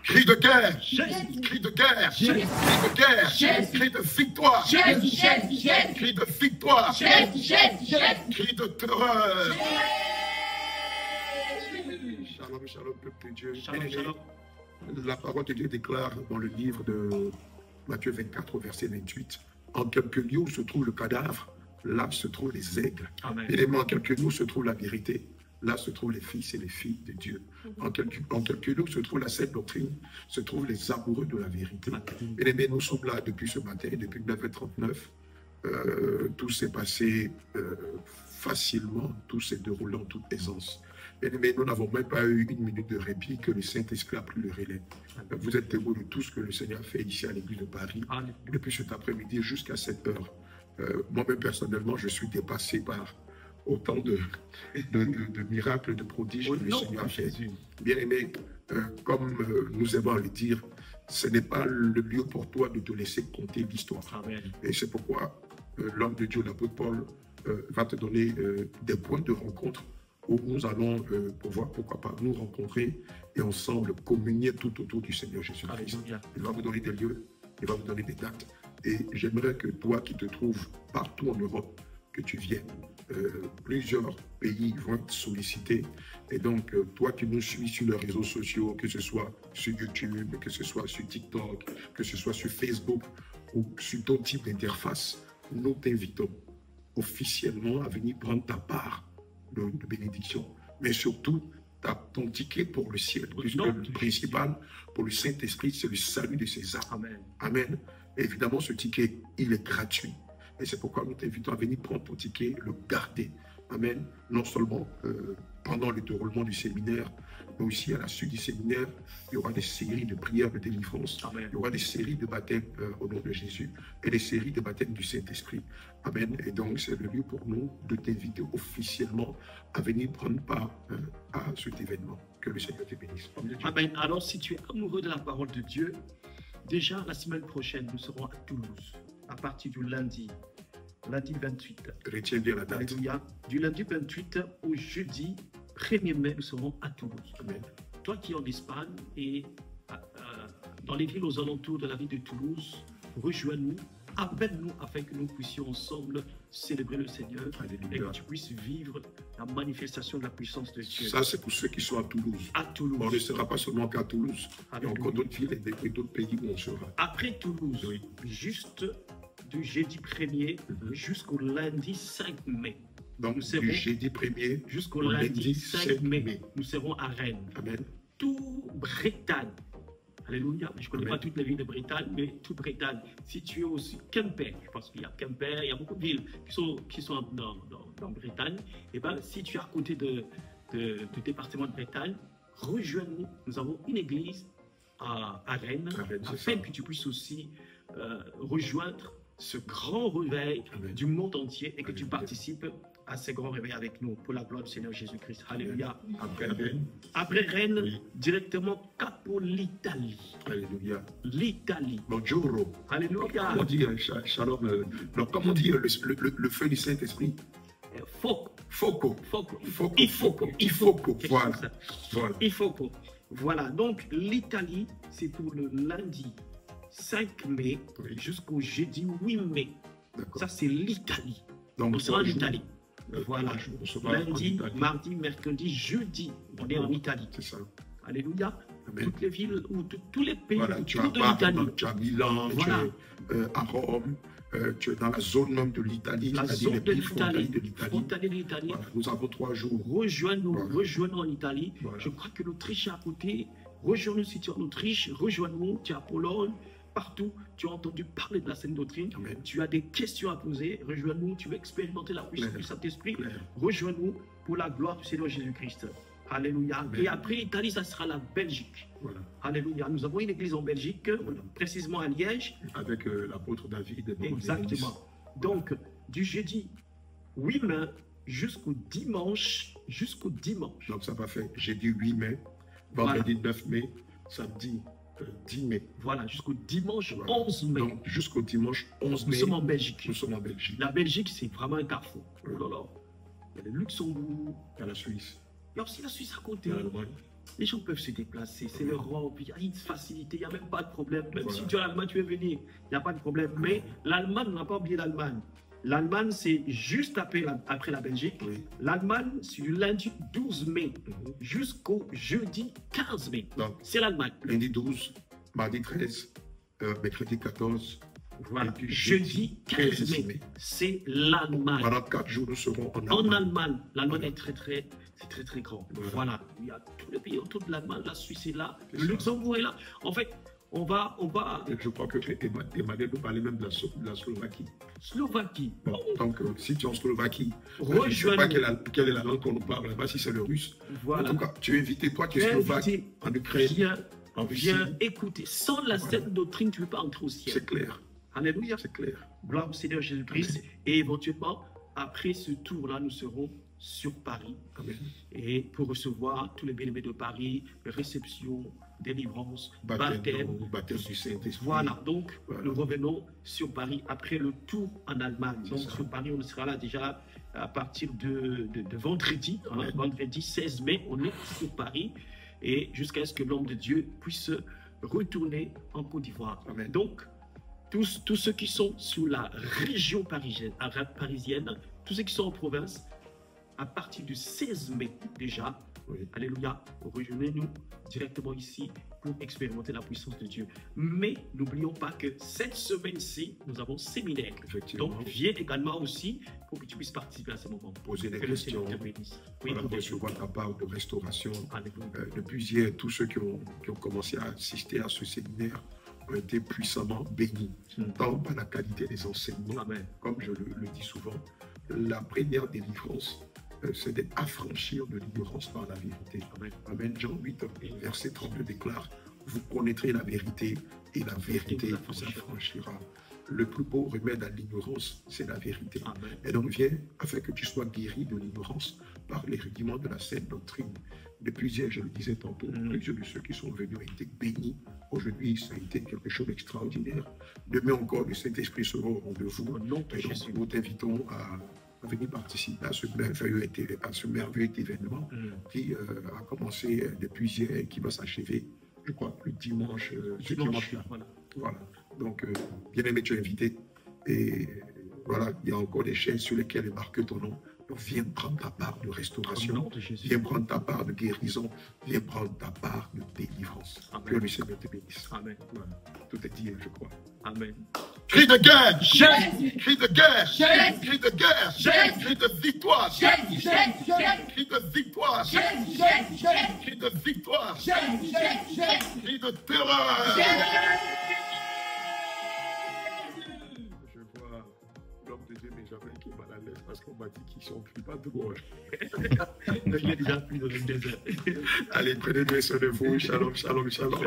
Cri de guerre, Jésus. cri de guerre, Jésus. cri de guerre, Jésus. cri de victoire, Jésus, Jésus, Jésus. cri de victoire, Jésus, Jésus, Jésus. cri de terreur. Shalom, shalom, peuple de Dieu. Shalom, shalom. La parole de Dieu déclare dans le livre de Matthieu 24, verset 28, en quelques lieux se trouve le cadavre, là se trouvent les aigles. Amen. Et en quelques lieux se trouve la vérité, là se trouvent les fils et les filles de Dieu. En quelques lieux se trouve la sainte doctrine, se trouvent les amoureux de la vérité. Et bien, nous sommes là depuis ce matin, depuis 9h39. Tout s'est passé facilement, tout s'est déroulé en toute aisance. Mais nous n'avons même pas eu une minute de répit que le Saint-Esprit a pris le relais. Vous êtes témoins de tout ce que le Seigneur a fait ici à l'église de Paris, depuis cet après-midi jusqu'à cette heure. Moi-même, personnellement, je suis dépassé par autant de miracles, de prodiges que le Seigneur a fait. Bien aimé, comme nous aimons le dire, ce n'est pas le lieu pour toi de te laisser conter l'histoire. Et c'est pourquoi l'homme de Dieu, l'apôtre Paul, va te donner des points de rencontre où nous allons pouvoir, pourquoi pas, nous rencontrer et ensemble communier tout autour du Seigneur Jésus-Christ. Il va vous donner des lieux, il va vous donner des dates. Et j'aimerais que toi qui te trouves partout en Europe, que tu viennes. Plusieurs pays vont être sollicités. Et donc, toi qui nous suis sur les réseaux sociaux, que ce soit sur YouTube, que ce soit sur TikTok, que ce soit sur Facebook ou sur ton type d'interface, nous t'invitons officiellement à venir prendre ta part de bénédiction. Mais surtout, ton ticket pour le ciel. Puisque le principal pour le Saint-Esprit, c'est le salut de ses âmes. Amen. Amen. Et évidemment, ce ticket, il est gratuit. Et c'est pourquoi nous t'invitons à venir prendre ton ticket, le garder. Amen. Non seulement pendant le déroulement du séminaire, mais aussi à la suite du séminaire, il y aura des séries de prières de délivrance. Amen. Il y aura des séries de baptêmes au nom de Jésus et des séries de baptêmes du Saint-Esprit. Amen. Et donc, c'est le lieu pour nous de t'inviter officiellement à venir prendre part à cet événement. Que le Seigneur te bénisse. Amen. Alors, si tu es amoureux de la parole de Dieu, déjà la semaine prochaine, nous serons à Toulouse, à partir du lundi 28. Retiens bien la date. Alléluia. Du lundi 28 au jeudi 1er mai, nous serons à Toulouse. Amen. Toi qui es en Espagne et dans les villes aux alentours de la ville de Toulouse, rejoins-nous, appelle-nous afin que nous puissions ensemble célébrer le Seigneur. Alléluia. Et que tu puisses vivre la manifestation de la puissance de Dieu. Ça, c'est pour ceux qui sont à Toulouse. À Toulouse. On ne sera pas seulement qu'à Toulouse. Il y a encore d'autres villes et d'autres pays où on sera. Après Toulouse, oui. Juste du jeudi 1er jusqu'au lundi 5 mai. Donc, du jeudi 1er jusqu'au lundi 5 mai, nous serons à Rennes. Amen. Tout Bretagne. Alléluia. Je ne connais pas toutes les villes de Bretagne, mais toute Bretagne. Si tu es aussi Quimper, je pense qu'il y a Quimper, il y a beaucoup de villes qui sont dans Bretagne. Et bien, si tu es à côté du département de Bretagne, rejoins-nous. Nous avons une église à Rennes, afin que tu puisses aussi rejoindre ce grand réveil du monde entier et que tu participes à ce grand réveil avec nous pour la gloire du Seigneur Jésus-Christ. Alléluia. Après Rennes, directement cap pour l'Italie. Alléluia. L'Italie. Bonjour. Alléluia. Comment on dit, Shalom, comment on dit le feu du Saint-Esprit? Foco. Voilà, donc l'Italie, c'est pour le lundi 5 mai jusqu'au jeudi 8 mai. Ça, c'est l'Italie. Donc, on sera en Italie. Voilà. Lundi, mardi, mercredi, jeudi, on est en Italie. C'est ça. Alléluia. Toutes les villes, tous les pays autour de l'Italie. Tu es à Milan, tu es à Rome, tu es dans la zone même de l'Italie. La zone de l'Italie. Voilà, nous avons 3 jours. Rejoins-nous en Italie. Voilà. Je crois que l'Autriche est à côté. Rejoins-nous si tu es en Autriche. Rejoins-nous, tu es à Pologne. Partout, tu as entendu parler de la sainte doctrine. Amen. Tu as des questions à poser. Rejoins-nous. Tu veux expérimenter la puissance du Saint-Esprit. Rejoins-nous pour la gloire du Seigneur Jésus-Christ. Alléluia. Amen. Et après l'Italie, ça sera la Belgique. Voilà. Alléluia. Nous avons une église en Belgique, précisément à Liège. Avec l'apôtre David. Exactement. Donc, du jeudi 8 mai jusqu'au dimanche. Donc, ça va faire jeudi 8 mai, vendredi 9 mai, samedi 10 mai. Voilà, jusqu'au dimanche 11 mai. Donc, jusqu'au dimanche 11 mai. Nous sommes en Belgique. Nous sommes en Belgique. La Belgique, c'est vraiment un carrefour. Il y a le Luxembourg. Il y a la Suisse. Il y a aussi la Suisse à côté. Les gens peuvent se déplacer, c'est l'Europe, il y a une facilité, il n'y a même pas de problème. Même Voilà. si tu es en Allemagne, tu veux venir, il n'y a pas de problème. Mais l'Allemagne, on n'a pas oublié l'Allemagne. L'Allemagne, c'est juste après la Belgique. Oui. L'Allemagne, c'est du lundi 12 mai jusqu'au jeudi 15 mai. Donc, C'est l'Allemagne. lundi 12, mardi 13, mercredi 14, Voilà. et puis Jeudi 15 mai, mai. c'est l'Allemagne. Pendant 4 jours, nous serons en En Allemagne. Allemagne, l'Allemagne Voilà. c'est très grand. Voilà. Voilà. Il y a tous les pays autour de l'Allemagne, la Suisse est là, C'est le ça. Luxembourg est là. En fait, on va Et je crois que Emmanuel nous parlait même de la Slovaquie. Slovaquie. Bon, donc, si tu es en Slovaquie, je ne sais Rejoignez. pas quelle est la langue qu'on nous parle là-bas, si c'est le russe. Voilà. En tout cas, tu es invité, toi qui es slovaque, Invité. en Ukraine, Viens, en Russie. viens écouter. Sans la sainte doctrine, tu ne peux pas entrer au ciel. C'est clair, Alléluia. c'est clair. Gloire au Seigneur Jésus-Christ. Et éventuellement, après ce tour-là, nous serons sur Paris. Amen. Et pour recevoir tous les bien-aimés de Paris, réception, délivrance, baptême. Baptême du Saint-Esprit. Voilà, donc Voilà. nous revenons sur Paris après le tour en Allemagne. C'est Donc ça. sur Paris, on sera là déjà à partir de vendredi, hein, Amen. vendredi 16 mai, on est sur Paris et jusqu'à ce que l'homme de Dieu puisse retourner en Côte d'Ivoire. Amen. Donc, tous ceux qui sont sous la région parisienne, tous ceux qui sont en province, à partir du 16 mai déjà, Oui. alléluia, rejoignez-nous directement ici pour expérimenter la puissance de Dieu. Mais n'oublions pas que cette semaine-ci, nous avons séminaire. Effectivement. Donc, viens également aussi pour que tu puisses participer à ce moment. Poser des Que le Seigneur questions, te bénisse. Oui, voilà, pour des recevoir ta part de restauration. Alléluia. Depuis hier, tous ceux qui ont commencé à assister à ce séminaire ont été puissamment bénis, tant par la qualité des enseignements, Amen. comme je le dis souvent. La première délivrance, c'est d'être affranchir de l'ignorance par la vérité. Amen. Amen. Jean 8, verset 32 déclare, vous connaîtrez la vérité et la vérité vous affranchira. Le plus beau remède à l'ignorance, c'est la vérité. Amen. Et donc viens afin que tu sois guéri de l'ignorance par les rudiments de la saine doctrine. Depuis hier, je le disais tantôt, plusieurs de ceux qui sont venus ont été bénis. Aujourd'hui, ça a été quelque chose d'extraordinaire. Demain encore, le Saint-Esprit sera au rendez-vous. Au nom de Et donc, Jésus. nous t'invitons à venir participer à ce merveilleux événement qui a commencé depuis hier et qui va s'achever, je crois, le dimanche. Ce dimanche-là. Voilà. Voilà. Donc, bien aimé, tu es invité. Et voilà, il y a encore des chaînes sur lesquelles est marqué ton nom. Donc, viens prendre ta part de Au restauration. nom de Jésus. Viens prendre ta part de guérison. Viens prendre ta part de délivrance. Amen. Que le Seigneur te bénisse. Amen. Voilà. Tout est dit, je crois. Amen. Cri de guerre! Jésus. Cri de guerre! Jésus. Cri de guerre! Jésus. Cri de victoire! Jésus, Jésus, Jésus, Cri de victoire! Jésus, Jésus, Jésus, Cri de victoire! Jésus, Jésus, Jésus, Cri de terreur! Je vois l'homme de Dieu Benjamin qui est mal à l'aise parce qu'on m'a dit qu'ils sont plus pas drôles. Il est déjà plus dans le désert. Allez, prenez bien soin de vous. Shalom, shalom, shalom.